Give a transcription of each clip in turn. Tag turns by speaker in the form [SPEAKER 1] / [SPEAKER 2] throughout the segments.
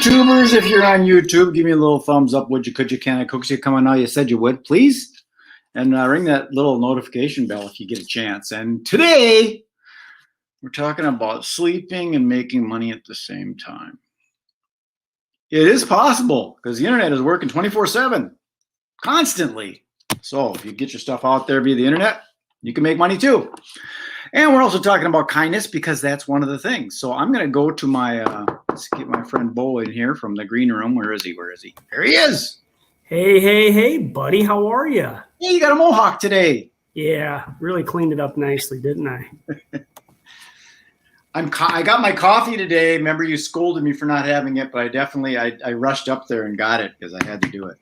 [SPEAKER 1] YouTubers, if you're on YouTube, give me a little thumbs up. Would you, could you, can I, coax you, come on now? You said you would, please. And ring that little notification bell if you get a chance. And today, we're talking about sleeping and making money at the same time. It is possible because the internet is working 24/7, constantly. So if you get your stuff out there via the internet, you can make money too. And we're also talking about kindness because that's one of the things. So I'm going to go to my, let's get my friend Bo in here from the green room. Where is he? Where is he? There he is.
[SPEAKER 2] Hey, buddy. How are you?
[SPEAKER 1] Yeah, you got a mohawk today.
[SPEAKER 2] Yeah, really cleaned it up nicely, didn't I?
[SPEAKER 1] I got my coffee today. Remember, you scolded me for not having it, but I rushed up there and got it because I had to do it.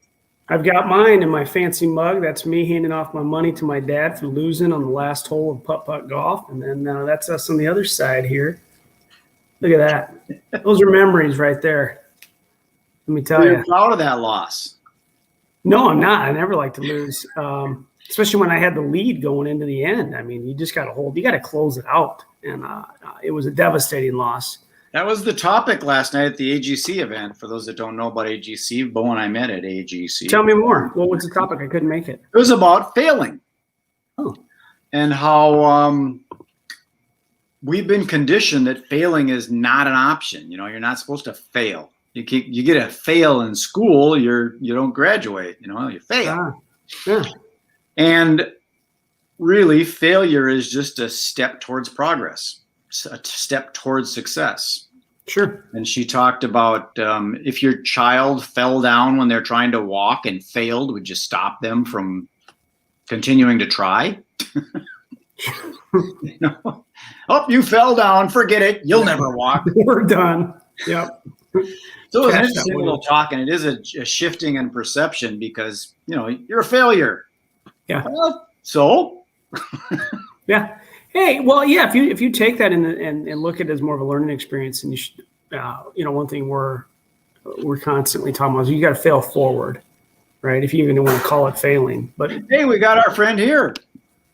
[SPEAKER 2] I've got mine in my fancy mug. That's me handing off my money to my dad for losing on the last hole of putt-putt golf. And then that's us on the other side here. Look at that. Those are memories right there. Let me tell you.
[SPEAKER 1] You're proud of that loss.
[SPEAKER 2] No, I'm not. I never like to lose, especially when I had the lead going into the end. I mean, you just got to close it out. And it was a devastating loss.
[SPEAKER 1] That was the topic last night at the AGC event. For those that don't know about AGC, Bo and I met at AGC.
[SPEAKER 2] Tell me more. What was the topic? I couldn't make it.
[SPEAKER 1] It was about failing.
[SPEAKER 2] Oh.
[SPEAKER 1] And how we've been conditioned that failing is not an option. You know, you're not supposed to fail. You get a fail in school, you don't graduate. You know, you fail.
[SPEAKER 2] Yeah.
[SPEAKER 1] And really, failure is just a step towards progress. A step towards success.
[SPEAKER 2] Sure.
[SPEAKER 1] And she talked about if your child fell down when they're trying to walk and failed, would you stop them from continuing to try? You know? Oh, you fell down. Forget it. You'll never walk.
[SPEAKER 2] We're done. Yep.
[SPEAKER 1] So it's an interesting little talk, and it is a shifting in perception because, you know, you're a failure.
[SPEAKER 2] Yeah.
[SPEAKER 1] Well, so?
[SPEAKER 2] Yeah. Hey, well, yeah. If you take that and look at it as more of a learning experience, and you should, you know, one thing we're constantly talking about is you got to fail forward, right? If you even want to call it failing. But
[SPEAKER 1] hey, we got our friend here.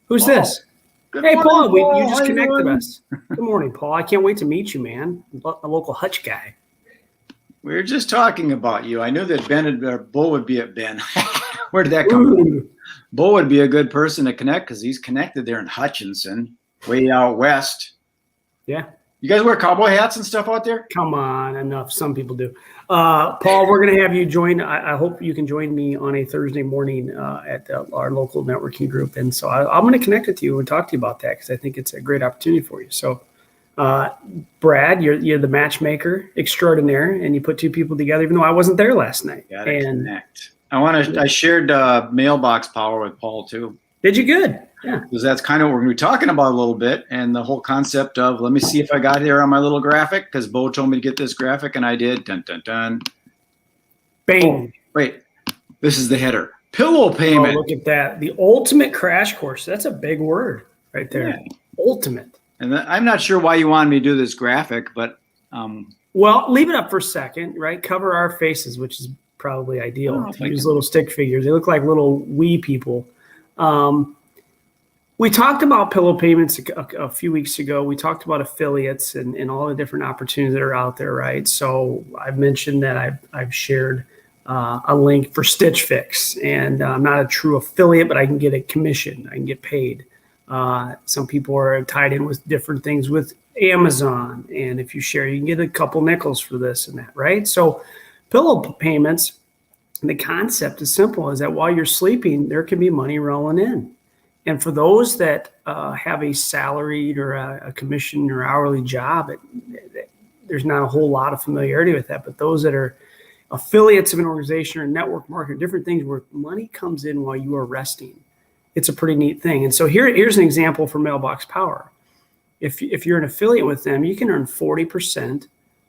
[SPEAKER 2] Who's
[SPEAKER 1] Paul.
[SPEAKER 2] this?
[SPEAKER 1] Good
[SPEAKER 2] Hey,
[SPEAKER 1] morning,
[SPEAKER 2] Paul. You just connected
[SPEAKER 1] doing?
[SPEAKER 2] us. Good morning, Paul. I can't wait to meet you, man. A local Hutch guy.
[SPEAKER 1] We were just talking about you. I knew that Bo would be at Ben. Where did that come from? Bo would be a good person to connect because he's connected there in Hutchinson, way out west.
[SPEAKER 2] Yeah.
[SPEAKER 1] You guys wear cowboy hats and stuff out there?
[SPEAKER 2] Come on, enough. Some people do. Paul, we're going to have you join. I hope you can join me on a Thursday morning at our local networking group. And so I'm going to connect with you and talk to you about that because I think it's a great opportunity for you. So, Brad, you're the matchmaker extraordinaire, and you put two people together, even though I wasn't there last night.
[SPEAKER 1] Gotta connect. I shared Mailbox Power with Paul too.
[SPEAKER 2] Did you? Good. Yeah.
[SPEAKER 1] Because that's kind of what we're going to be talking about a little bit, and the whole concept of, let me see if I got here on my little graphic, because Bo told me to get this graphic, and I did. Dun, dun, dun.
[SPEAKER 2] Bang.
[SPEAKER 1] Oh, wait. This is the header. Pillow payment.
[SPEAKER 2] Oh, look at that. The ultimate crash course. That's a big word right there. Yeah. Ultimate.
[SPEAKER 1] And I'm not sure why you wanted me to do this graphic, but.
[SPEAKER 2] Well, leave it up for a second, right? Cover our faces, which is probably ideal. To use little stick figures. They look like little wee people. We talked about pillow payments a few weeks ago. We talked about affiliates and all the different opportunities that are out there, right? So I've mentioned that I've shared a link for Stitch Fix, and I'm not a true affiliate, but I can get a commission. I can get paid. Some people are tied in with different things with Amazon, and if you share, you can get a couple nickels for this and that, right? So pillow payments, the concept is simple, is that while you're sleeping, there can be money rolling in. And for those that have a salaried or a commission or hourly job, there's not a whole lot of familiarity with that. But those that are affiliates of an organization or network marketing, different things where money comes in while you are resting, it's a pretty neat thing. And so here's an example for Mailbox Power. If you're an affiliate with them, you can earn 40%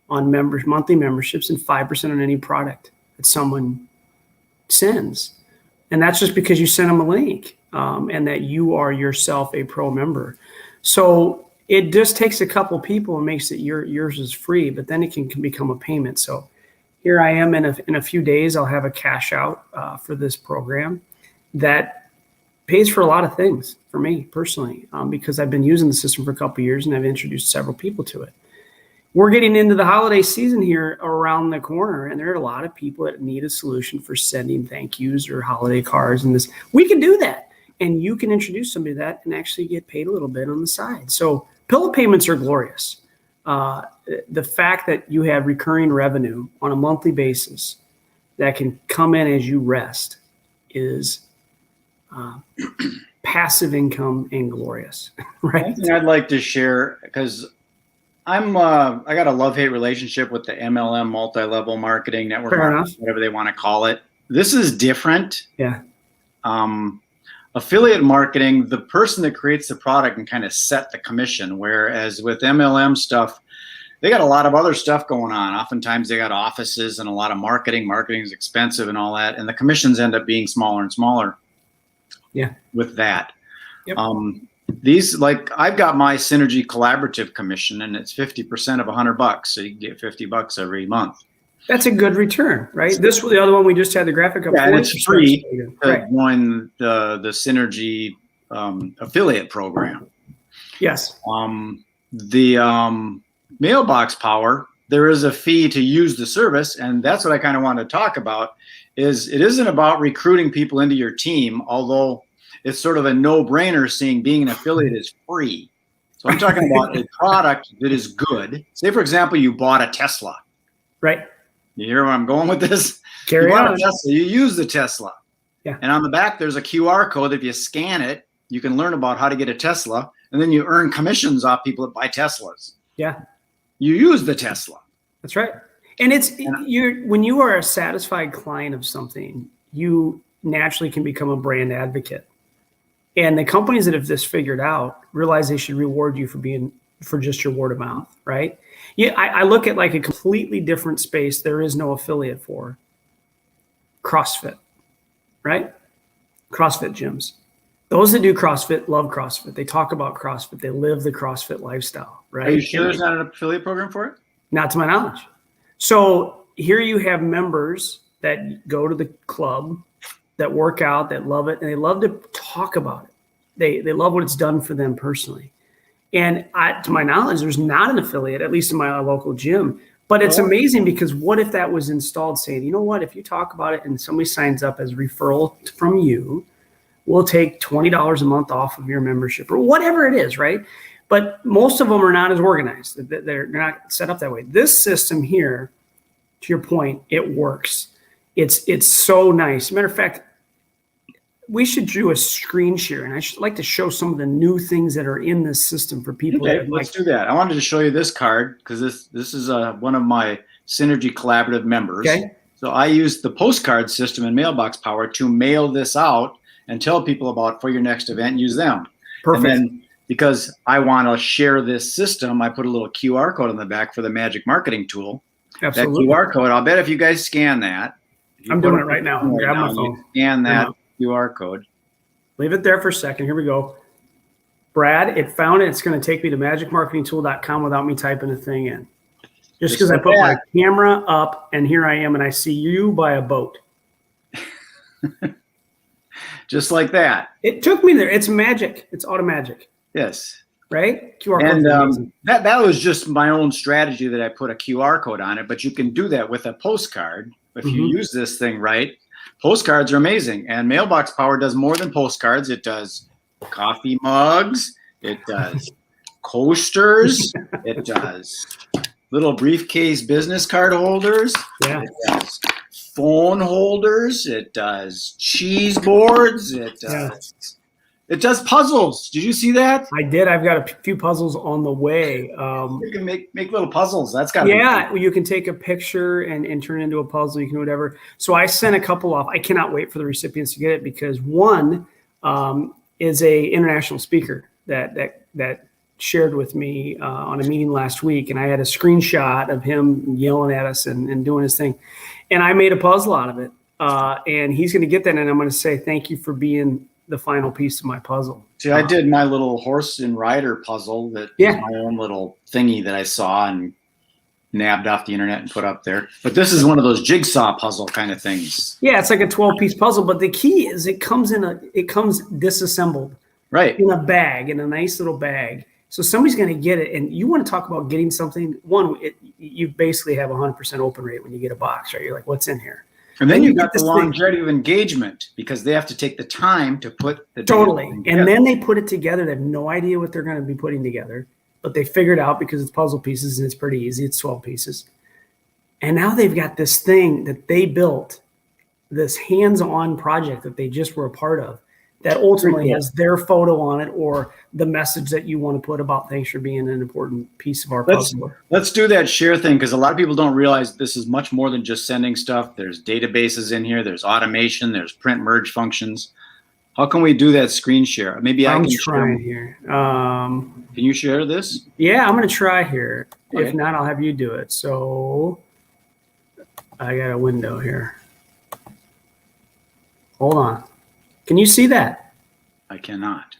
[SPEAKER 2] on monthly memberships and 5% on any product that someone sends. And that's just because you send them a link. And that you are yourself a pro member. So it just takes a couple people and makes it yours is free, but then it can become a payment. So here I am in a few days, I'll have a cash out for this program that pays for a lot of things for me personally, because I've been using the system for a couple of years and I've introduced several people to it. we're getting into the holiday season here around the corner, and there are a lot of people that need a solution for sending thank yous or holiday cards. And this, we can do that. And you can introduce somebody to that and actually get paid a little bit on the side. So pillow payments are glorious. The fact that you have recurring revenue on a monthly basis that can come in as you rest is passive income and glorious, right?
[SPEAKER 1] One thing I'd like to share, because I got a love-hate relationship with the MLM, multi-level marketing network,
[SPEAKER 2] Fair enough.
[SPEAKER 1] whatever they want to call it. This is different.
[SPEAKER 2] Yeah.
[SPEAKER 1] Affiliate marketing, the person that creates the product can kind of set the commission, whereas with MLM stuff, they got a lot of other stuff going on. Oftentimes they got offices and a lot of marketing. Marketing is expensive and all that, and the commissions end up being smaller and smaller.
[SPEAKER 2] Yeah.
[SPEAKER 1] With that.
[SPEAKER 2] Yep.
[SPEAKER 1] These, like, I've got my Synergy Collaborative commission, and it's 50% of $100, so you can get $50 every month. That's
[SPEAKER 2] a good return, right? This was the other one we just had the graphic up.
[SPEAKER 1] Yeah, and it's free to
[SPEAKER 2] right.
[SPEAKER 1] join the Synergy affiliate program.
[SPEAKER 2] Yes.
[SPEAKER 1] The Mailbox Power, there is a fee to use the service, and that's what I kind of want to talk about. Is it isn't about recruiting people into your team, although it's sort of a no-brainer seeing being an affiliate is free. So I'm talking about a product that is good. Say, for example, you bought a Tesla.
[SPEAKER 2] Right.
[SPEAKER 1] You hear where I'm going with this?
[SPEAKER 2] Carry on.
[SPEAKER 1] A Tesla, you use the Tesla.
[SPEAKER 2] Yeah.
[SPEAKER 1] And on the back, there's a QR code. If you scan it, you can learn about how to get a Tesla, and then you earn commissions off people that buy Teslas.
[SPEAKER 2] Yeah.
[SPEAKER 1] You use the Tesla.
[SPEAKER 2] That's right. And when you are a satisfied client of something, you naturally can become a brand advocate. And the companies that have this figured out realize they should reward you for just your word of mouth, right? Yeah, I look at like a completely different space there is no affiliate for. CrossFit, right? CrossFit gyms. Those that do CrossFit love CrossFit. They talk about CrossFit. They live the CrossFit lifestyle, right?
[SPEAKER 1] Are you sure there's not an affiliate program for it?
[SPEAKER 2] Not to my knowledge. So here you have members that go to the club, that work out, that love it, and they love to talk about it. They love what it's done for them personally. And to my knowledge, there's not an affiliate, at least in my local gym. But it's amazing because what if that was installed saying, you know what, if you talk about it and somebody signs up as a referral from you, we'll take $20 a month off of your membership or whatever it is, right? But most of them are not as organized. They're not set up that way. This system here, to your point, it works. It's so nice. Matter of fact, we should do a screen share, and I should like to show some of the new things that are in this system for people.
[SPEAKER 1] Okay, let's do that. I wanted to show you this card because this is one of my Synergy Collaborative members. Okay. So I use the postcard system in Mailbox Power to mail this out and tell people about for your next event, use them.
[SPEAKER 2] Perfect.
[SPEAKER 1] And then because I want to share this system, I put a little QR code on the back for the Magic Marketing Tool.
[SPEAKER 2] Absolutely.
[SPEAKER 1] That QR code, I'll bet if you guys scan that.
[SPEAKER 2] I'm doing it right now. Grab my phone.
[SPEAKER 1] Scan that QR code.
[SPEAKER 2] Leave it there for a second. Here we go. Brad, it found it. It's going to take me to magicmarketingtool.com without me typing a thing in. Just because I put my camera up and here I am and I see you by a boat.
[SPEAKER 1] Just like that.
[SPEAKER 2] It took me there. It's magic. It's automagic.
[SPEAKER 1] Yes.
[SPEAKER 2] Right? QR code.
[SPEAKER 1] And that was just my own strategy that I put a QR code on it, but you can do that with a postcard if you use this thing right. Postcards are amazing, and Mailbox Power does more than postcards. It does coffee mugs. It does coasters. It does little briefcase business card holders.
[SPEAKER 2] Yeah.
[SPEAKER 1] It does phone holders. It does cheese boards. It does. Yeah. It does puzzles. Did you see that?
[SPEAKER 2] I did. I've got a few puzzles on the way.
[SPEAKER 1] You can make little puzzles. That's got to be
[SPEAKER 2] cool. You can take a picture and turn it into a puzzle. You can do whatever. So I sent a couple off. I cannot wait for the recipients to get it because one is a international speaker that shared with me on a meeting last week, and I had a screenshot of him yelling at us and doing his thing, and I made a puzzle out of it. And he's going to get that, and I'm going to say thank you for being the final piece of my puzzle.
[SPEAKER 1] See, I did my little horse and rider puzzle that is my own little thingy that I saw and nabbed off the internet and put up there. But this is one of those jigsaw puzzle kind of things.
[SPEAKER 2] Yeah, it's like a 12-piece puzzle, but the key is it comes disassembled.
[SPEAKER 1] Right.
[SPEAKER 2] In a bag, in a nice little bag. So somebody's going to get it, and you want to talk about getting something. One, you basically have 100% open rate when you get a box, right? You're like, what's in here?
[SPEAKER 1] And then you've got the longevity of engagement because they have to take the time to put the
[SPEAKER 2] totally. And then they put it together. They have no idea what they're going to be putting together, but they figured out because it's puzzle pieces and it's pretty easy. It's 12 pieces. And now they've got this thing that they built, this hands-on project that they just were a part of, that ultimately has their photo on it or the message that you want to put about thanks for being an important piece of our puzzle.
[SPEAKER 1] Let's do that share thing because a lot of people don't realize this is much more than just sending stuff. There's databases in here. There's automation. There's print merge functions. How can we do that screen share? Maybe I can
[SPEAKER 2] try here.
[SPEAKER 1] Can you share this?
[SPEAKER 2] Yeah, I'm going to try here.
[SPEAKER 1] Okay.
[SPEAKER 2] If not, I'll have you do it. So I got a window here. Hold on. Can you see that?
[SPEAKER 1] I cannot.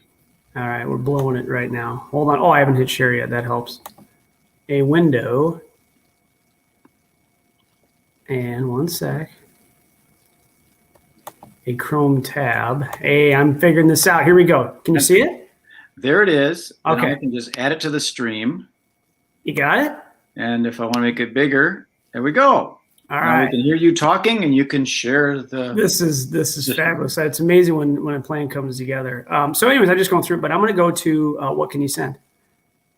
[SPEAKER 2] All right, we're blowing it right now. Hold on. Oh, I haven't hit share yet. That helps. A window. And one sec. A Chrome tab. Hey, I'm figuring this out. Here we go. Can you see it?
[SPEAKER 1] There it is.
[SPEAKER 2] Okay.
[SPEAKER 1] Now I can just add it to the stream.
[SPEAKER 2] You got it?
[SPEAKER 1] And if I want to make it bigger, there we go.
[SPEAKER 2] All
[SPEAKER 1] now
[SPEAKER 2] right.
[SPEAKER 1] we can hear you talking and you can share the...
[SPEAKER 2] This is fabulous. It's amazing when a plan comes together. So anyways, I'm just going through it, but I'm going to go to what can you send?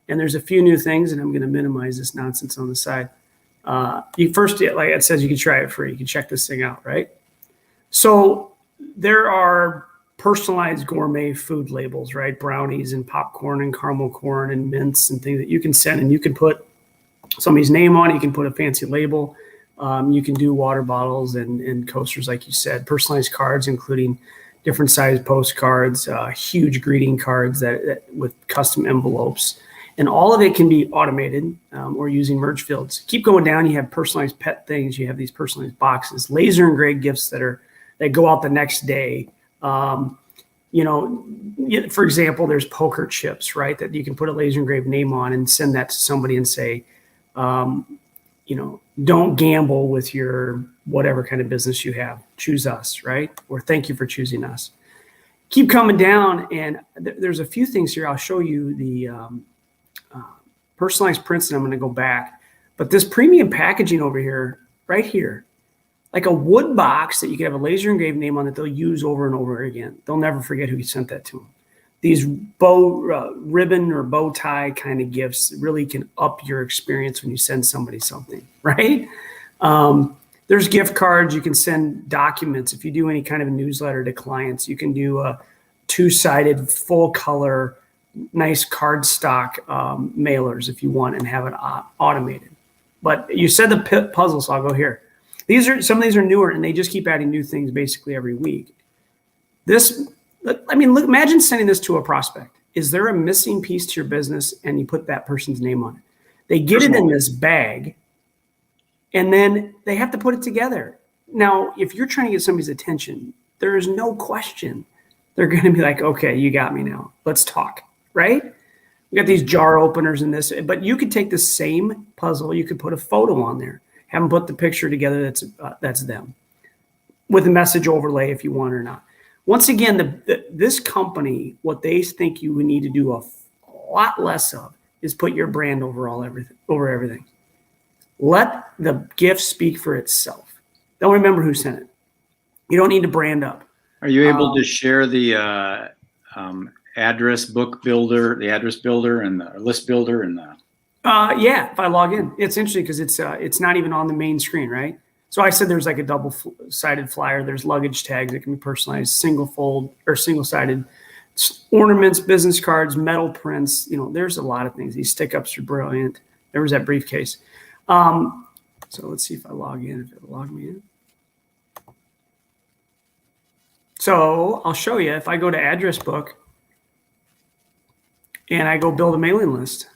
[SPEAKER 2] And there's a few new things, and I'm going to minimize this nonsense on the side. You first, like it says, you can try it free. You can check this thing out, right? So there are personalized gourmet food labels, right? Brownies and popcorn and caramel corn and mints and things that you can send, and you can put somebody's name on it. You can put a fancy label. You can do water bottles and coasters, like you said, personalized cards, including different size postcards, huge greeting cards that with custom envelopes. And all of it can be automated or using merge fields. Keep going down. You have personalized pet things. You have these personalized boxes, laser engraved gifts that go out the next day. For example, there's poker chips, right? That you can put a laser engraved name on and send that to somebody and say, don't gamble with your whatever kind of business you have. Choose us, right? Or thank you for choosing us. Keep coming down, and there's a few things here. I'll show you the personalized prints, and I'm going to go back. But this premium packaging over here, right here, like a wood box that you can have a laser engraved name on that they'll use over and over again. They'll never forget who you sent that to them. These ribbon or bow tie kind of gifts really can up your experience when you send somebody something, right? There's gift cards. You can send documents. If you do any kind of a newsletter to clients, you can do a two-sided, full-color, nice cardstock mailers if you want and have it automated. But you said the puzzle, so I'll go here. Some of these are newer, and they just keep adding new things basically every week. Imagine sending this to a prospect. Is there a missing piece to your business? And you put that person's name on it. They get it in this bag, and then they have to put it together. Now, if you're trying to get somebody's attention, there is no question they're going to be like, okay, you got me now. Let's talk, right? We got these jar openers in this, but you could take the same puzzle. You could put a photo on there, have them put the picture together. That's them with a message overlay if you want or not. Once again, this company, what they think you would need to do a lot less of is put your brand over everything. Let the gift speak for itself. Don't remember who sent it. You don't need to brand up.
[SPEAKER 1] Are you able to share the address book builder, the address builder, and the list builder, and the?
[SPEAKER 2] Yeah, if I log in, it's interesting because it's not even on the main screen, right? So I said there's like a double-sided flyer. There's luggage tags that can be personalized, single-fold or single-sided ornaments, business cards, metal prints. There's a lot of things. These stick-ups are brilliant. There was that briefcase. So let's see if I log in. If it'll log me in. So I'll show you. If I go to address book and I go build a mailing list,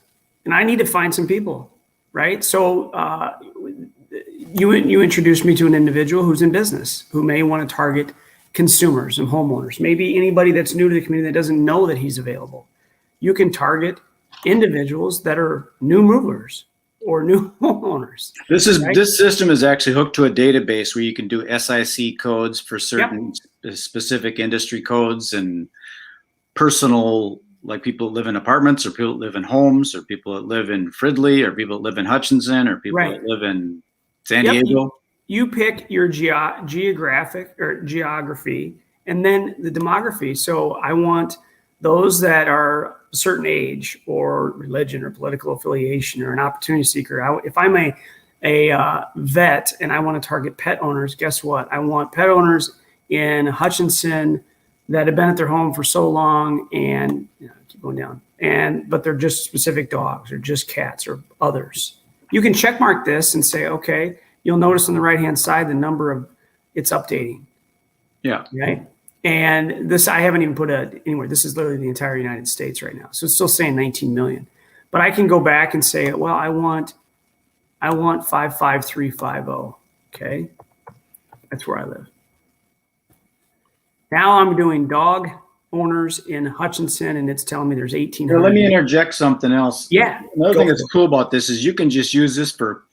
[SPEAKER 2] and I need to find some people, right? So you introduced me to an individual who's in business, who may want to target consumers and homeowners, maybe anybody that's new to the community that doesn't know that he's available. You can target individuals that are new movers or new homeowners.
[SPEAKER 1] This system is actually hooked to a database where you can do SIC codes for certain specific industry codes and personal like people that live in apartments, or people that live in homes, or people that live in Fridley, or people that live in Hutchinson, or people that live in San Diego.
[SPEAKER 2] You pick your geographic or geography, and then the demography. So I want those that are a certain age, or religion, or political affiliation, or an opportunity seeker. If I'm a vet and I want to target pet owners, guess what? I want pet owners in Hutchinson that have been at their home for so long, and keep going down, but they're just specific dogs, or just cats, or others. You can check mark this and say, okay, you'll notice on the right-hand side, the number of it's updating.
[SPEAKER 1] Yeah.
[SPEAKER 2] Right. And this, I haven't even put anywhere. This is literally the entire United States right now. So it's still saying 19 million, but I can go back and say, well, I want 55350. Okay. That's where I live. Now I'm doing dog owners in Hutchinson, and it's telling me there's 1,800.
[SPEAKER 1] Let me interject something else.
[SPEAKER 2] Yeah.
[SPEAKER 1] Another thing that's cool about this is you can just use this for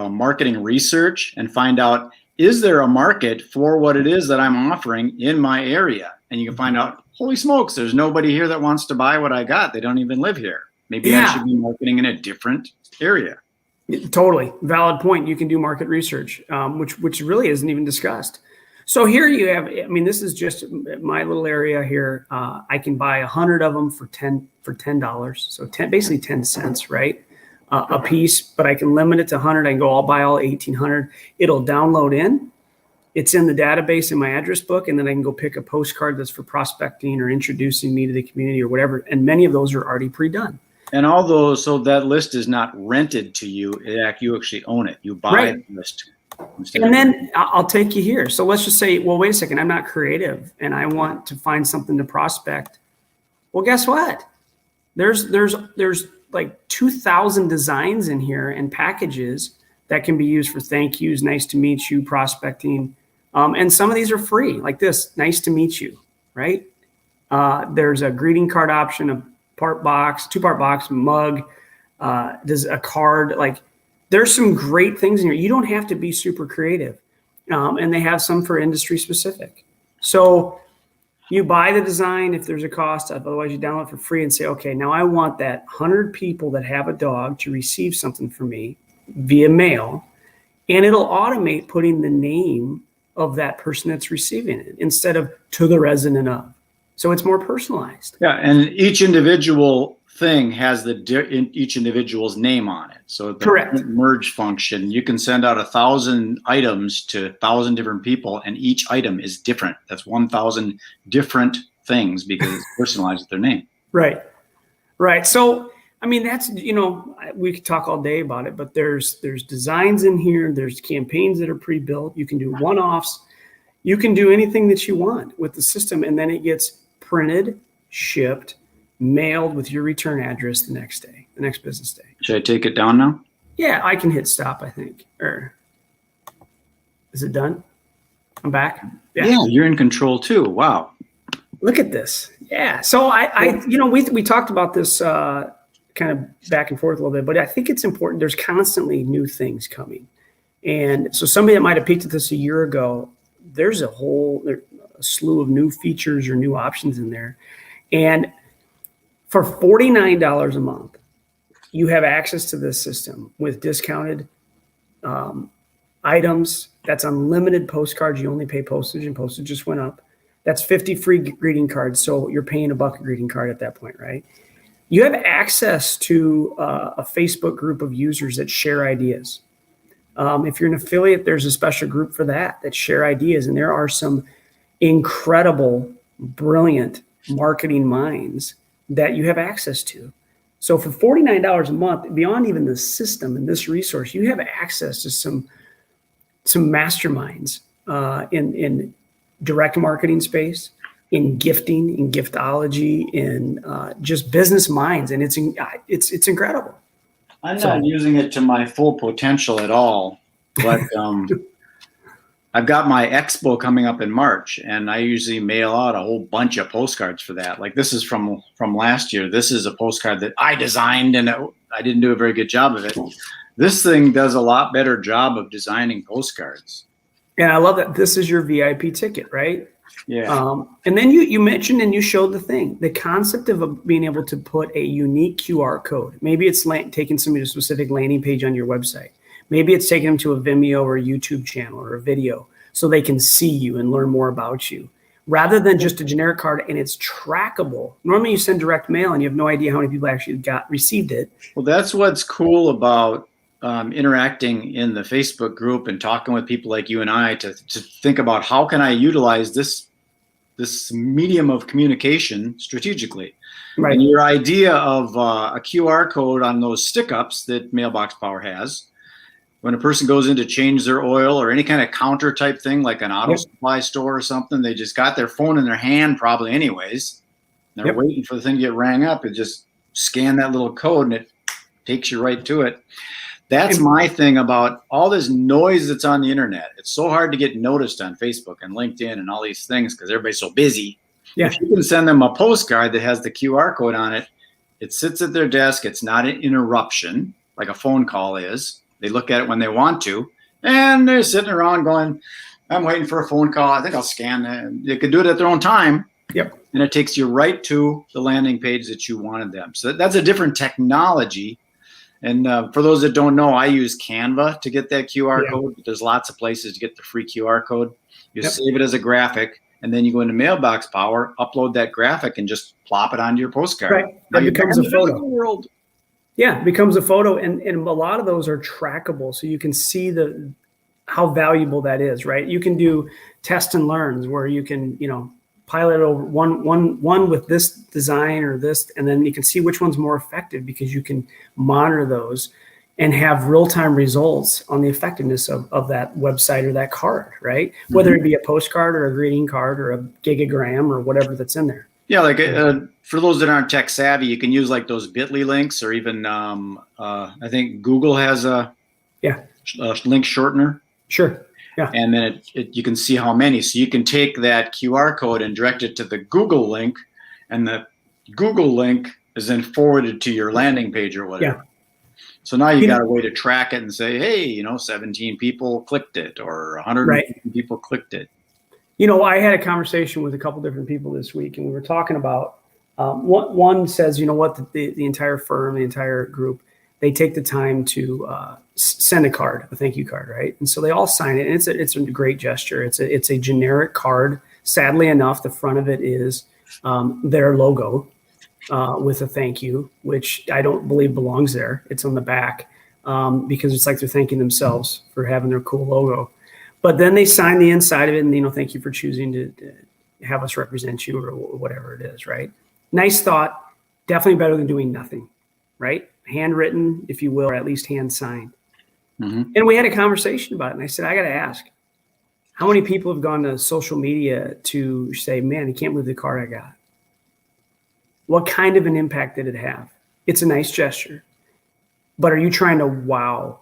[SPEAKER 1] marketing research and find out, is there a market for what it is that I'm offering in my area? And you can find out, holy smokes, there's nobody here that wants to buy what I got. They don't even live here. Maybe I should be marketing in a different area.
[SPEAKER 2] Totally valid point. You can do market research, which really isn't even discussed. So here you have, I mean, this is just my little area here. I can buy 100 of them for $10. So basically 10 cents, right? A piece, but I can limit it to 100. I can go, I'll buy all 1,800. It'll download in. It's in the database in my address book. And then I can go pick a postcard that's for prospecting or introducing me to the community or whatever. And many of those are already pre-done.
[SPEAKER 1] And all those, so that list is not rented to you. You actually own it. You buy the list.
[SPEAKER 2] And then I'll take you here. So let's just say, well, wait a second, I'm not creative and I want to find something to prospect. Well, guess what? There's like 2,000 designs in here and packages that can be used for thank yous, nice to meet you, prospecting. And some of these are free, like this, nice to meet you, right? There's a greeting card option, a two-part box, mug, there's a card, like there's some great things in here. You don't have to be super creative. And they have some for industry specific. So you buy the design if there's a cost, otherwise you download it for free and say, okay, now I want that 100 people that have a dog to receive something from me via mail, and it'll automate putting the name of that person that's receiving it instead of to the resident of. So it's more personalized.
[SPEAKER 1] Yeah, and each individual thing has each individual's name on it. So the merge function, you can send out 1,000 items to 1,000 different people, and each item is different. That's 1,000 different things because it's personalized with their name. Right.
[SPEAKER 2] So, I mean, that's, we could talk all day about it, but there's designs in here. There's campaigns that are pre-built. You can do one-offs. You can do anything that you want with the system, and then it gets printed, shipped, mailed with your return address the next business day.
[SPEAKER 1] Should I take it down now?
[SPEAKER 2] Yeah, I can hit stop, I think. Or is it done? I'm back.
[SPEAKER 1] Yeah, you're in control too. Wow.
[SPEAKER 2] Look at this. Yeah. So we talked about this kind of back and forth a little bit, but I think it's important. There's constantly new things coming. And so somebody that might have peeked at this a year ago, there's a slew of new features or new options in there. And for $49 a month, you have access to this system with discounted items. That's unlimited postcards. You only pay postage, and postage just went up. That's 50 free greeting cards. So you're paying $1 a greeting card at that point, right? You have access to a Facebook group of users that share ideas. If you're an affiliate, there's a special group for that share ideas. And there are some incredible, brilliant marketing minds that you have access to. So for $49 a month, beyond even the system and this resource, you have access to some masterminds in direct marketing space, in gifting, in giftology, in just business minds, and it's incredible.
[SPEAKER 1] I'm not using it to my full potential at all, but I've got my expo coming up in March, and I usually mail out a whole bunch of postcards for that. Like this is from last year. This is a postcard that I designed, and I didn't do a very good job of it. This thing does a lot better job of designing postcards.
[SPEAKER 2] And I love that this is your VIP ticket, right?
[SPEAKER 1] Yeah.
[SPEAKER 2] And then you mentioned and you showed the concept of being able to put a unique QR code. Maybe it's taking somebody to a specific landing page on your website. Maybe it's taking them to a Vimeo or a YouTube channel or a video so they can see you and learn more about you, rather than just a generic card and it's trackable. Normally you send direct mail and you have no idea how many people actually received it.
[SPEAKER 1] Well, that's what's cool about interacting in the Facebook group and talking with people like you and I to think about how can I utilize this medium of communication strategically.
[SPEAKER 2] Right.
[SPEAKER 1] And your idea of a QR code on those stick-ups that Mailbox Power has, when a person goes in to change their oil or any kind of counter type thing, like an auto supply store or something, they just got their phone in their hand probably anyways. They're waiting for the thing to get rang up and just scan that little code and it takes you right to it. That's my thing about all this noise that's on the internet. It's so hard to get noticed on Facebook and LinkedIn and all these things because everybody's so busy.
[SPEAKER 2] Yeah.
[SPEAKER 1] If you can send them a postcard that has the QR code on it, it sits at their desk. It's not an interruption like a phone call is. They look at it when they want to, and they're sitting around going, I'm waiting for a phone call. I think I'll scan it. They could do it at their own time.
[SPEAKER 2] Yep.
[SPEAKER 1] And it takes you right to the landing page that you wanted them. So that's a different technology. And for those that don't know, I use Canva to get that QR code. But there's lots of places to get the free QR code. You save it as a graphic, and then you go into Mailbox Power, upload that graphic, and just plop it onto your postcard.
[SPEAKER 2] Right. That becomes a photo.
[SPEAKER 1] World.
[SPEAKER 2] Yeah, it becomes a photo, and a lot of those are trackable, so you can see how valuable that is, right? You can do test and learns where you can, pilot over one with this design or this, and then you can see which one's more effective because you can monitor those and have real-time results on the effectiveness of that website or that card, right? Whether it be a postcard or a greeting card or a gigagram or whatever that's in there.
[SPEAKER 1] Yeah, like for those that aren't tech savvy, you can use like those bit.ly links, or even I think Google has a link shortener.
[SPEAKER 2] Sure. Yeah.
[SPEAKER 1] And then you can see how many. So you can take that QR code and direct it to the Google link, and the Google link is then forwarded to your landing page or whatever.
[SPEAKER 2] Yeah.
[SPEAKER 1] So now you got a way to track it and say, hey, 17 people clicked it, or 150 people clicked it.
[SPEAKER 2] I had a conversation with a couple different people this week, and we were talking about one says, the entire firm, the entire group, they take the time to send a thank you card, right? And so they all sign it, and it's a great gesture. It's a generic card. Sadly enough, the front of it is their logo with a thank you, which I don't believe belongs there. It's on the back because it's like they're thanking themselves for having their cool logo. But then they sign the inside of it, and thank you for choosing to have us represent you, or whatever it is, right? Nice thought. Definitely better than doing nothing, right? Handwritten, if you will, or at least hand signed. Mm-hmm. And we had a conversation about it, and I said, I got to ask, how many people have gone to social media to say, man, I can't believe the card I got? What kind of an impact did it have? It's a nice gesture, but are you trying to wow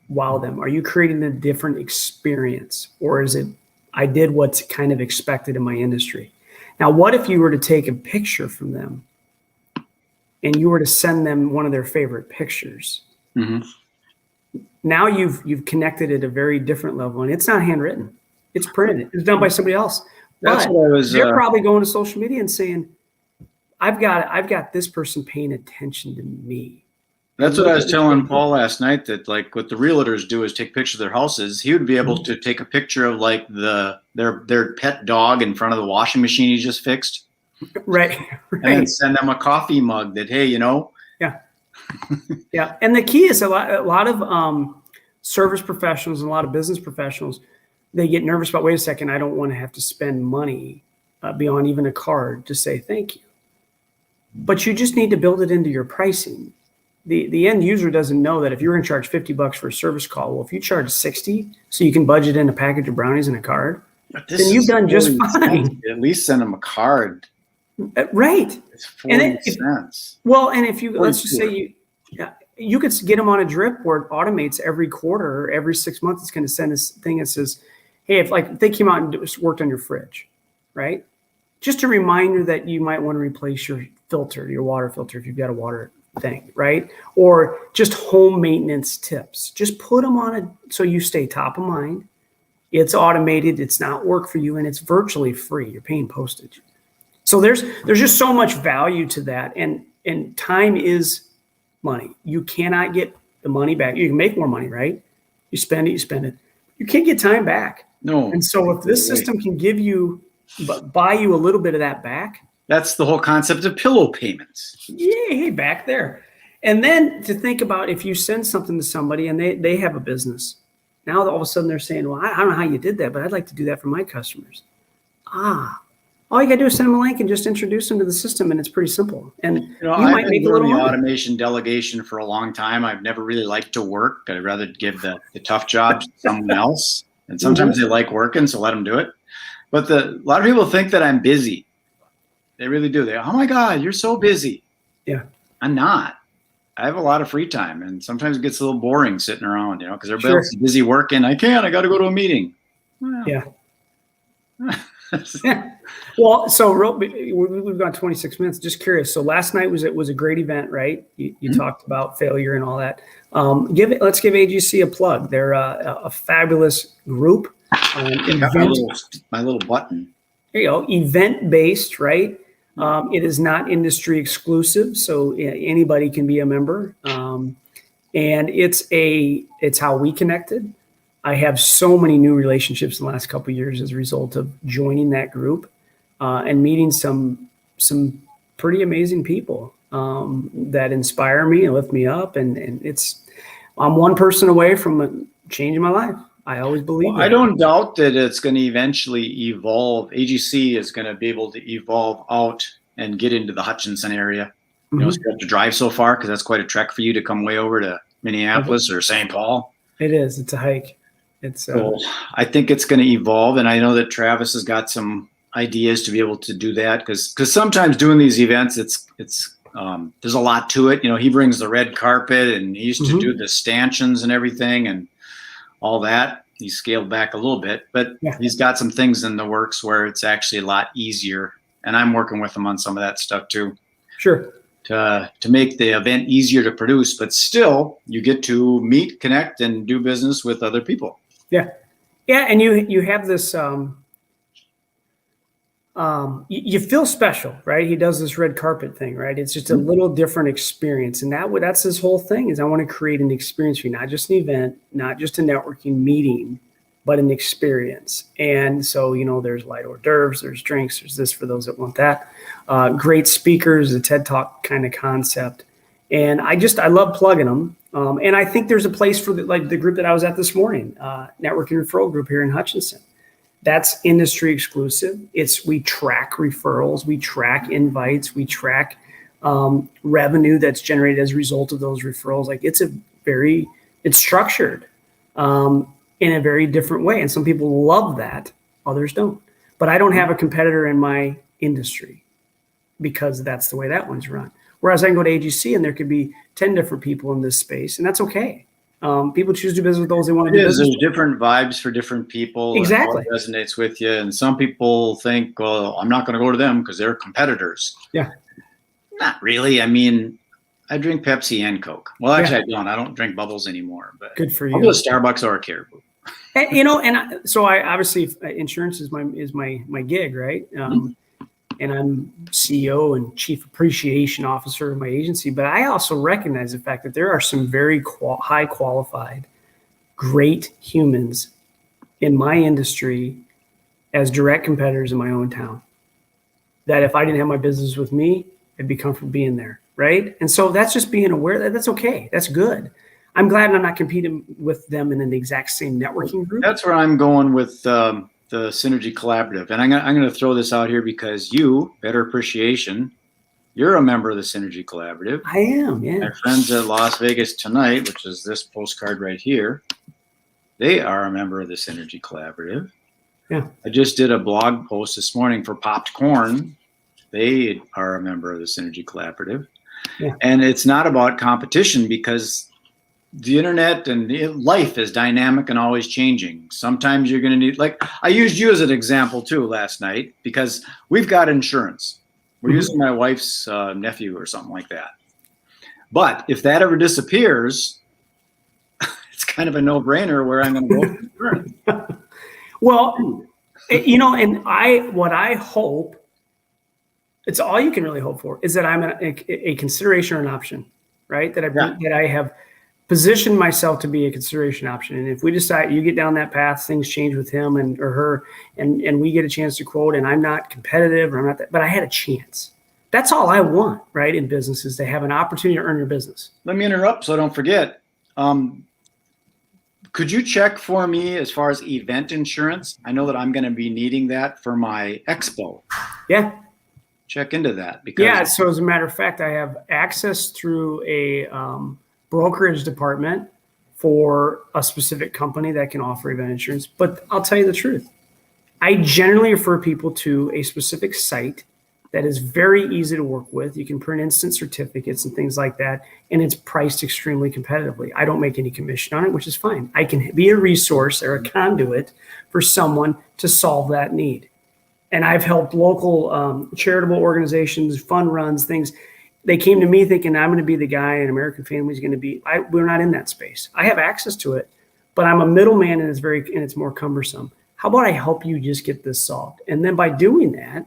[SPEAKER 2] them? Are you creating a different experience, or is it, I did what's kind of expected in my industry? Now, what if you were to take a picture from them and you were to send them one of their favorite pictures? Mm-hmm. Now you've connected at a very different level, and it's not handwritten. It's printed. It's done by somebody else.
[SPEAKER 1] That's
[SPEAKER 2] but
[SPEAKER 1] what I was.
[SPEAKER 2] They're probably going to social media and saying, I've got this person paying attention to me.
[SPEAKER 1] That's what I was telling Paul last night, that like what the realtors do is take pictures of their houses. He would be able to take a picture of like their pet dog in front of the washing machine he just fixed.
[SPEAKER 2] Right.
[SPEAKER 1] And then send them a coffee mug that, hey,
[SPEAKER 2] Yeah. Yeah. And the key is a lot of service professionals and a lot of business professionals, they get nervous about, wait a second, I don't want to have to spend money beyond even a card to say thank you. But you just need to build it into your pricing. The end user doesn't know that if you're going to charge $50 for a service call, well, if you charge $60 so you can budget in a package of brownies and a card, then you've done just fine.
[SPEAKER 1] At least send them a card.
[SPEAKER 2] Right.
[SPEAKER 1] It's 40 cents.
[SPEAKER 2] Well, and if you, let's just say you could get them on a drip where it automates every quarter or every 6 months, it's going to send this thing that says, hey, if they came out and worked on your fridge, right? Just a reminder that you might want to replace your filter, your water filter, if you've got a water thing, right? Or just home maintenance tips. Just put them on so you stay top of mind It's automated. It's not work for you, and it's virtually free. You're paying postage. So there's just so much value to that, and time is money. You cannot get the money back. You can make more money, right? You spend it. You can't get time back.
[SPEAKER 1] No.
[SPEAKER 2] And so if this system can give you, buy you a little bit of that back.
[SPEAKER 1] That's the whole concept of pillow payments.
[SPEAKER 2] Yay, back there. And then to think about if you send something to somebody and they have a business. Now all of a sudden they're saying, well, I don't know how you did that, but I'd like to do that for my customers. All you got to do is send them a link and just introduce them to the system, and it's pretty simple. And you might make a little money.
[SPEAKER 1] Automation delegation for a long time. I've never really liked to work. I'd rather give the tough job to someone else. And sometimes they like working, so let them do it. But a lot of people think that I'm busy. They really do. They, oh my God, you're so busy.
[SPEAKER 2] Yeah.
[SPEAKER 1] I'm not. I have a lot of free time, and sometimes it gets a little boring sitting around, because everybody's busy working. I got to go to a meeting. Well,
[SPEAKER 2] yeah. Yeah. Well, so we've got 26 minutes. Just curious. So last night was a great event, right? You talked about failure and all that. Let's give AGC a plug. They're a fabulous group.
[SPEAKER 1] My little button.
[SPEAKER 2] There you go. Event-based, right? It is not industry exclusive, so anybody can be a member. And it's how we connected. I have so many new relationships in the last couple of years as a result of joining that group and meeting some pretty amazing people that inspire me and lift me up. And I'm one person away from changing my life. I always believe that.
[SPEAKER 1] I don't doubt that it's going to eventually evolve. AGC is going to be able to evolve out and get into the Hutchinson area. So you have to drive so far because that's quite a trek for you to come way over to Minneapolis or St. Paul.
[SPEAKER 2] It is. It's a hike.
[SPEAKER 1] So I think it's going to evolve, and I know that Travis has got some ideas to be able to do that because sometimes doing these events, it's there's a lot to it. He brings the red carpet, and he used to do the stanchions and everything, and all that. He's scaled back a little bit, but he's got some things in the works where it's actually a lot easier, and I'm working with him on some of that stuff too.
[SPEAKER 2] Sure.
[SPEAKER 1] To make the event easier to produce, but still you get to meet, connect, and do business with other people.
[SPEAKER 2] Yeah. Yeah. And you have this, you feel special, right? He does this red carpet thing, right? It's just a little different experience. And that's his whole thing is I want to create an experience for you, not just an event, not just a networking meeting, but an experience. And so, there's light hors d'oeuvres, there's drinks, there's this for those that want that. Great speakers, a TED Talk kind of concept. And I love plugging them. And I think there's a place for the group that I was at this morning, networking referral group here in Hutchinson. That's industry exclusive. We track referrals, we track invites, we track revenue that's generated as a result of those referrals. It's structured in a very different way. And some people love that, others don't. But I don't have a competitor in my industry because that's the way that one's run. Whereas I can go to AGC and there could be 10 different people in this space, and that's okay. People choose to do business with those they want to do business with.
[SPEAKER 1] There's different vibes for different people.
[SPEAKER 2] Exactly.
[SPEAKER 1] And what resonates with you. And some people think, well, I'm not going to go to them because they're competitors.
[SPEAKER 2] Yeah. Not
[SPEAKER 1] really. I mean, I drink Pepsi and Coke. Well, actually, I don't. I don't drink bubbles anymore. But
[SPEAKER 2] good for you.
[SPEAKER 1] I'll go to Starbucks or a Caribou.
[SPEAKER 2] So I obviously insurance is my gig, right? And I'm CEO and Chief Appreciation Officer of my agency. But I also recognize the fact that there are some very high qualified, great humans in my industry as direct competitors in my own town. That if I didn't have my business with me, I'd be comfortable being there, right? And so that's just being aware that that's okay. That's good. I'm glad I'm not competing with them in the exact same networking group.
[SPEAKER 1] That's where I'm going with the Synergy Collaborative. And I'm going to throw this out here because Better Appreciation, you're a member of the Synergy Collaborative.
[SPEAKER 2] I am, yeah.
[SPEAKER 1] My friends at Las Vegas Tonight, which is this postcard right here, they are a member of the Synergy Collaborative.
[SPEAKER 2] Yeah.
[SPEAKER 1] I just did a blog post this morning for Popped Corn. They are a member of the Synergy Collaborative. Yeah. And it's not about competition because the internet and life is dynamic and always changing. Sometimes you're going to need, I used you as an example too last night because we've got insurance. We're using my wife's nephew or something like that. But if that ever disappears, it's kind of a no-brainer where I'm going to go for insurance.
[SPEAKER 2] Well, what I hope, it's all you can really hope for, is that I'm a consideration or an option, right? That I have positioned myself to be a consideration option. And if we decide you get down that path, things change with him or her, and we get a chance to quote, and I'm not competitive or I'm not that, but I had a chance. That's all I want, right? In business is to have an opportunity to earn your business.
[SPEAKER 1] Let me interrupt so I don't forget. Could you check for me as far as event insurance? I know that I'm going to be needing that for my expo.
[SPEAKER 2] Yeah.
[SPEAKER 1] Check into that. Because
[SPEAKER 2] so as a matter of fact, I have access through a brokerage department for a specific company that can offer event insurance. But I'll tell you the truth. I generally refer people to a specific site that is very easy to work with. You can print instant certificates and things like that, and it's priced extremely competitively. I don't make any commission on it, which is fine. I can be a resource or a conduit for someone to solve that need. And I've helped local charitable organizations, fund runs, things. They came to me thinking I'm going to be the guy and American Family is going to be. We're not in that space. I have access to it, but I'm a middleman, and it's more cumbersome. How about I help you just get this solved? And then by doing that,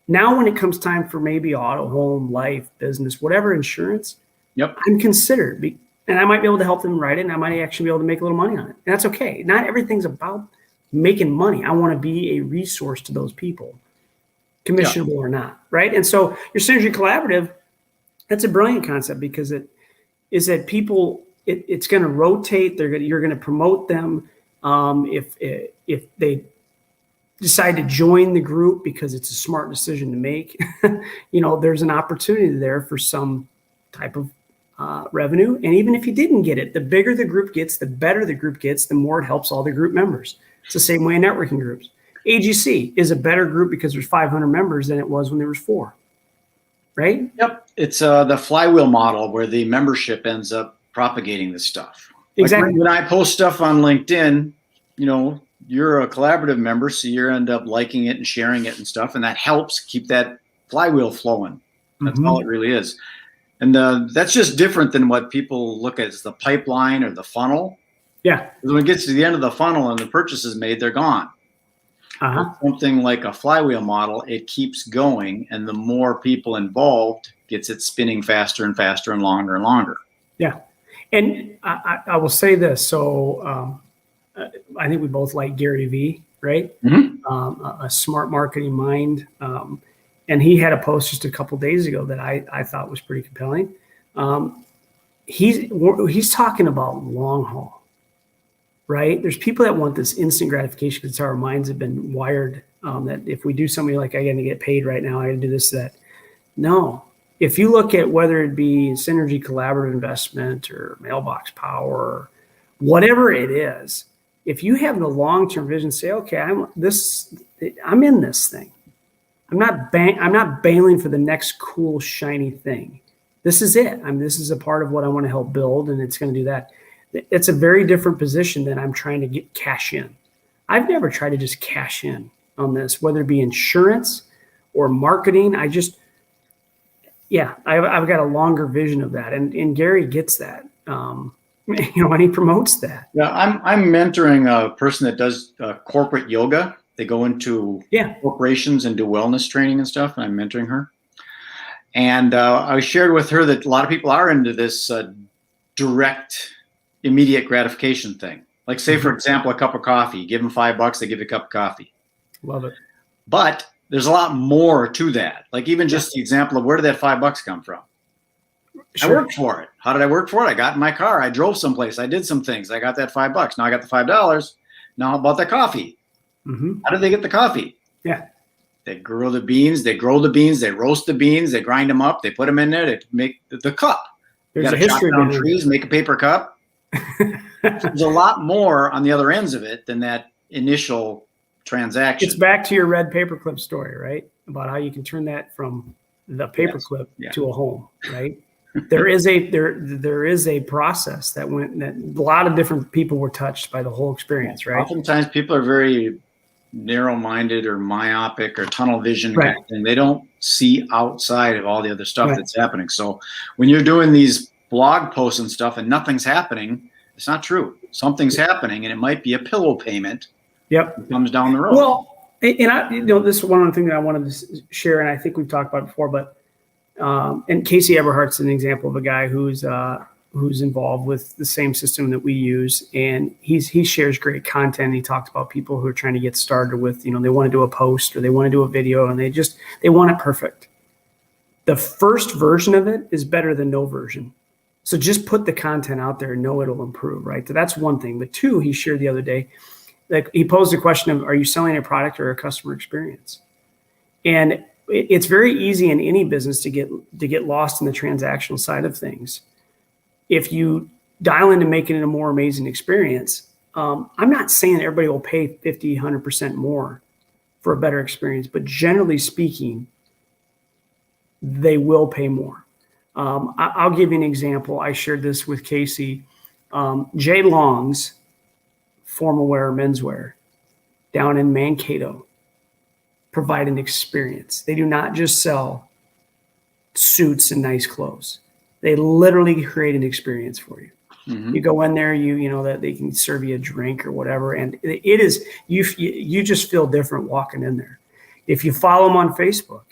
[SPEAKER 2] now when it comes time for maybe auto, home, life, business, whatever insurance, I'm considered. And I might be able to help them write it, and I might actually be able to make a little money on it. And that's okay. Not everything's about making money. I want to be a resource to those people, commissionable or not, right? And so your Synergy Collaborative, that's a brilliant concept because it is that people, it's going to rotate. You're going to promote them if they decide to join the group because it's a smart decision to make. There's an opportunity there for some type of revenue. And even if you didn't get it, the bigger the group gets, the better the group gets, the more it helps all the group members. It's the same way in networking groups. AGC is a better group because there's 500 members than it was when there was 4. Right? Yep.
[SPEAKER 1] It's the flywheel model where the membership ends up propagating this stuff.
[SPEAKER 2] Exactly.
[SPEAKER 1] Like when I post stuff on LinkedIn, you're a collaborative member, so you end up liking it and sharing it and stuff, and that helps keep that flywheel flowing. That's all it really is. And that's just different than what people look at as the pipeline or the funnel.
[SPEAKER 2] Yeah.
[SPEAKER 1] When it gets to the end of the funnel and the purchase is made, they're gone. Something like a flywheel model, it keeps going, and the more people involved gets it spinning faster and faster and longer.
[SPEAKER 2] Yeah. And I will say this. So I think we both like Gary Vee, right? A smart marketing mind. And he had a post just a couple of days ago that I thought was pretty compelling. He's talking about long haul, right? There's people that want this instant gratification because our minds have been wired that if we do something like I got to get paid right now, I got to do this, that. No. If you look at whether it be Synergy Collaborative Investment or Mailbox Power, or whatever it is, if you have the long-term vision, say, okay, I'm in this thing. I'm not bailing for the next cool, shiny thing. This is it. This is a part of what I want to help build, and it's going to do that. It's a very different position than I'm trying to get cash in. I've never tried to just cash in on this, whether it be insurance or marketing. I've got a longer vision of that, and Gary gets that. And he promotes that.
[SPEAKER 1] Yeah, I'm mentoring a person that does corporate yoga. They go into corporations and do wellness training and stuff, and I'm mentoring her. And I shared with her that a lot of people are into this direct, immediate gratification thing. Like, say, for example, a cup of coffee. Give them $5, they give you a cup of coffee.
[SPEAKER 2] Love it.
[SPEAKER 1] But there's a lot more to that. Like even just the example of where did that $5 come from? Sure. I worked for it. How did I work for it? I got in my car. I drove someplace. I did some things. I got that $5. Now I got the $5. Now how about the coffee? How did they get the coffee?
[SPEAKER 2] Yeah.
[SPEAKER 1] They grow the beans. They roast the beans. They grind them up. They put them in there. They make the cup.
[SPEAKER 2] There's a history
[SPEAKER 1] behind trees. Make a paper cup. There's a lot more on the other ends of it than that initial transaction.
[SPEAKER 2] It's back to your red paperclip story, right? About how you can turn that from the paperclip to a home, right? There is a process that a lot of different people were touched by the whole experience, right?
[SPEAKER 1] Oftentimes people are very narrow-minded or myopic or tunnel vision kind of thing. They don't see outside of all the other stuff that's happening. So when you're doing these blog posts and stuff and nothing's happening, it's not true. Something's happening, and it might be a pillow payment
[SPEAKER 2] Yep.
[SPEAKER 1] It comes down the road.
[SPEAKER 2] Well, and this is one of the things that I wanted to share, and I think we've talked about it before, but and Casey Eberhardt's an example of a guy who's involved with the same system that we use, and he shares great content. He talks about people who are trying to get started with, they want to do a post or they want to do a video, and they want it perfect. The first version of it is better than no version. So just put the content out there and know it'll improve, right? So that's one thing. But two, he shared the other day, like he posed the question of, are you selling a product or a customer experience? And it's very easy in any business to get lost in the transactional side of things. If you dial into making it a more amazing experience, I'm not saying that everybody will pay 50, 100% more for a better experience, but generally speaking, they will pay more. I'll give you an example. I shared this with Casey. Jay Long's formal wear menswear down in Mankato provide an experience. They do not just sell suits and nice clothes. They literally create an experience for you. Mm-hmm. You go in there, that they can serve you a drink or whatever, and it is you just feel different walking in there. If you follow them on Facebook,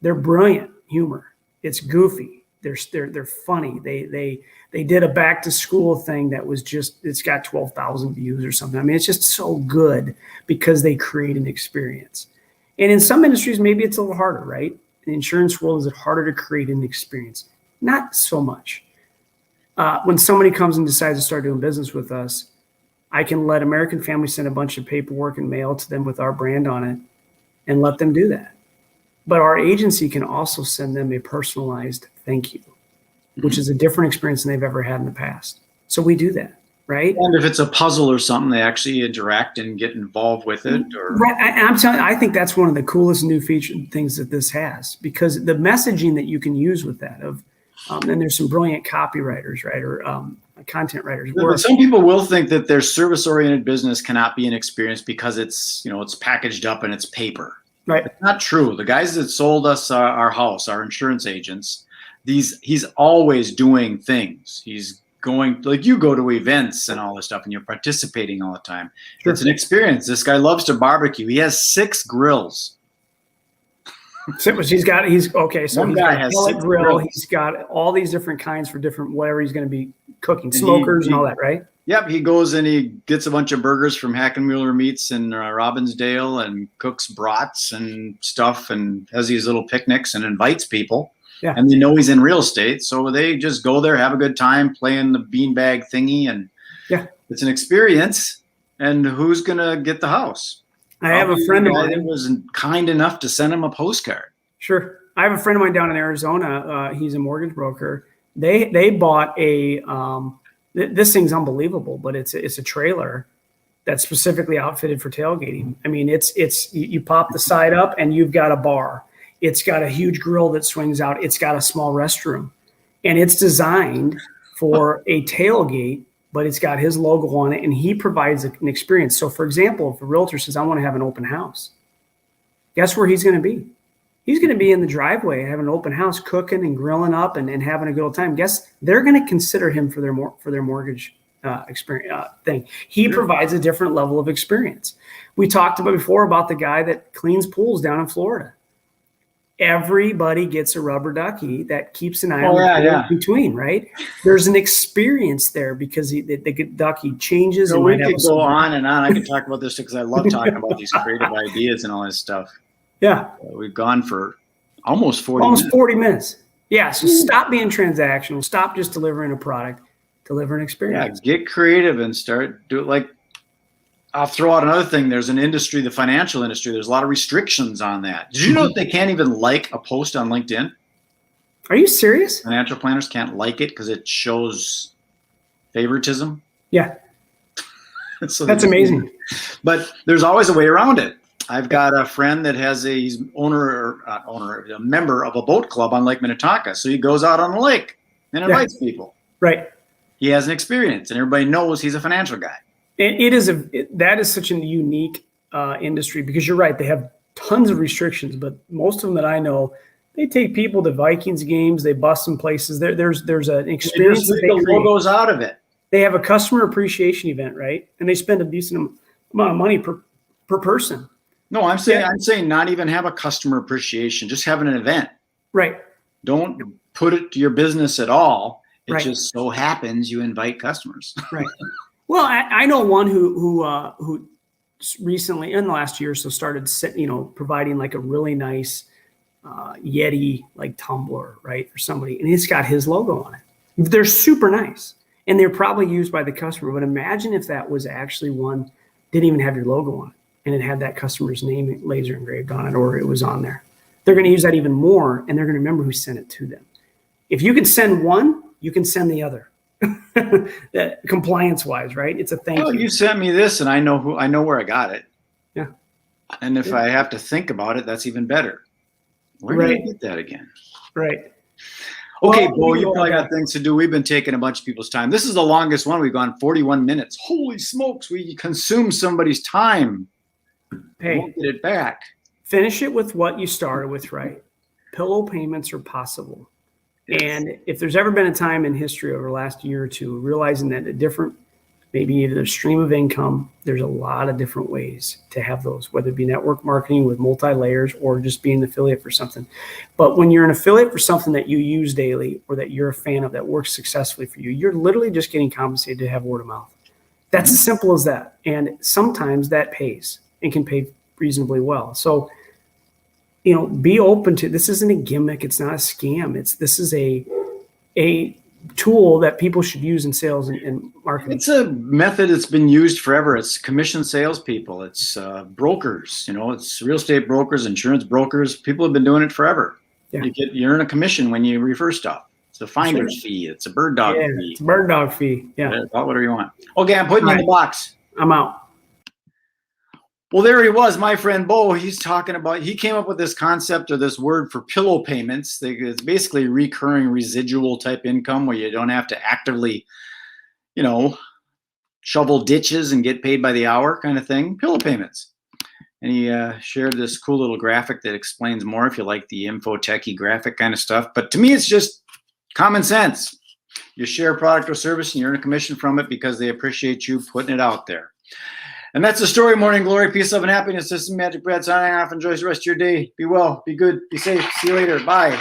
[SPEAKER 2] they're brilliant humor. It's goofy. They're funny. They did a back to school thing that was it's got 12,000 views or something. I mean, it's just so good because they create an experience. And in some industries, maybe it's a little harder, right? In the insurance world, is it harder to create an experience? Not so much. When somebody comes and decides to start doing business with us, I can let American Family send a bunch of paperwork and mail to them with our brand on it and let them do that. But our agency can also send them a personalized thank you, which is a different experience than they've ever had in the past. So we do that, right?
[SPEAKER 1] And if it's a puzzle or something, they actually interact and get involved with it.
[SPEAKER 2] Right. I'm telling you, I think that's one of the coolest new feature things that this has, because the messaging that you can use with that and there's some brilliant copywriters, right, or content writers.
[SPEAKER 1] But some people will think that their service-oriented business cannot be an experience because it's packaged up and it's paper.
[SPEAKER 2] Right.
[SPEAKER 1] It's not true. The guys that sold us our house, our insurance agents, he's always doing things. He's going, like you go to events and all this stuff and you're participating all the time. Sure. It's an experience. This guy loves to barbecue. He has 6 grills.
[SPEAKER 2] So he's got a pellet grill.
[SPEAKER 1] Grills.
[SPEAKER 2] He's got all these different kinds for different, whatever he's going to be cooking, smokers and all that, right?
[SPEAKER 1] Yep, he goes and he gets a bunch of burgers from Hackenmuller Meats in Robbinsdale and cooks brats and stuff and has these little picnics and invites people. Yeah. And they know he's in real estate, so they just go there, have a good time, playing the beanbag thingy, and it's an experience. And who's gonna get the house?
[SPEAKER 2] I have a friend of mine
[SPEAKER 1] that was kind enough to send him a postcard.
[SPEAKER 2] Sure, I have a friend of mine down in Arizona. He's a mortgage broker. They bought a this thing's unbelievable, but it's a trailer that's specifically outfitted for tailgating. I mean, it's you pop the side up and you've got a bar. It's got a huge grill that swings out. It's got a small restroom, and it's designed for a tailgate, but it's got his logo on it, and he provides an experience. So, for example, if a realtor says, I want to have an open house, guess where he's going to be? He's going to be in the driveway, having an open house, cooking and grilling up and having a good old time. Guess they're going to consider him for their mortgage experience thing. He provides a different level of experience. We talked about before about the guy that cleans pools down in Florida. Everybody gets a rubber ducky that keeps an eye on the pool between, right? There's an experience there because the ducky changes.
[SPEAKER 1] So we could go on and on. I could talk about this because I love talking about these creative ideas and all this stuff.
[SPEAKER 2] Yeah.
[SPEAKER 1] We've gone for almost 40 minutes.
[SPEAKER 2] 40 minutes. Yeah. So stop being transactional. Stop just delivering a product. Deliver an experience.
[SPEAKER 1] Yeah. Get creative and do it. Like, I'll throw out another thing. There's an industry, the financial industry. There's a lot of restrictions on that. Did you know that they can't even like a post on LinkedIn?
[SPEAKER 2] Are you serious?
[SPEAKER 1] Financial planners can't like it because it shows favoritism.
[SPEAKER 2] Yeah.
[SPEAKER 1] So
[SPEAKER 2] that's amazing.
[SPEAKER 1] But there's always a way around it. I've got a friend that he's a member of a boat club on Lake Minnetonka. So he goes out on the lake and invites people.
[SPEAKER 2] Right.
[SPEAKER 1] He has an experience, and everybody knows he's a financial guy.
[SPEAKER 2] That is such a unique industry, because you're right. They have tons of restrictions, but most of them that I know, they take people to Vikings games. They bus some places. There's an experience.
[SPEAKER 1] They the logos out of it.
[SPEAKER 2] They have a customer appreciation event, right? And they spend a decent amount of money per person.
[SPEAKER 1] No, I'm saying not even have a customer appreciation, just have an event.
[SPEAKER 2] Right.
[SPEAKER 1] Don't put it to your business at all. It
[SPEAKER 2] Right.
[SPEAKER 1] just so happens you invite customers.
[SPEAKER 2] Right. Well, I know one who recently in the last year or so started, providing like a really nice Yeti like tumbler, right, for somebody, and it's got his logo on it. They're super nice, and they're probably used by the customer. But imagine if that was actually one didn't even have your logo on it, and it had that customer's name laser engraved on it, or it was on there. They're going to use that even more, and they're going to remember who sent it to them. If you can send one, you can send the other. Compliance wise, right? It's a thank you.
[SPEAKER 1] You sent me this, and I know where I got it.
[SPEAKER 2] Yeah.
[SPEAKER 1] And if I have to think about it, that's even better. Where did I get that again?
[SPEAKER 2] Right.
[SPEAKER 1] Okay, Bo, you probably got things to do. We've been taking a bunch of people's time. This is the longest one. We've gone 41 minutes. Holy smokes, we consume somebody's time.
[SPEAKER 2] Hey,
[SPEAKER 1] won't get it back.
[SPEAKER 2] Finish it with what you started with, right? Pillow payments are possible. Yes. And if there's ever been a time in history over the last year or two, realizing that maybe either a stream of income, there's a lot of different ways to have those, whether it be network marketing with multi-layers or just being an affiliate for something. But when you're an affiliate for something that you use daily or that you're a fan of that works successfully for you, you're literally just getting compensated to have word of mouth. That's as simple as that. And sometimes that pays and can pay reasonably well. So, be open to, this isn't a gimmick. It's not a scam. This is a tool that people should use in sales and marketing. It's
[SPEAKER 1] a method that's been used forever. It's commission salespeople. It's brokers. It's real estate brokers, insurance brokers. People have been doing it forever. Yeah. You earn a commission when you refer stuff. It's a finder's fee. It's a bird dog fee.
[SPEAKER 2] It's a bird dog fee. Yeah.
[SPEAKER 1] Call it whatever you want. Okay, I'm putting you in the box.
[SPEAKER 2] I'm out.
[SPEAKER 1] Well, there he was, my friend Bo. He came up with this concept or this word for pillow payments. It's basically recurring residual type income where you don't have to actively, shovel ditches and get paid by the hour kind of thing. Pillow payments. And he shared this cool little graphic that explains more if you like the info techie graphic kind of stuff. But to me, it's just common sense. You share a product or service and you earn a commission from it because they appreciate you putting it out there. And that's the story. Morning glory, peace, love, and happiness. This is Magic Brad signing off. Enjoy the rest of your day. Be well, be good, be safe. See you later. Bye.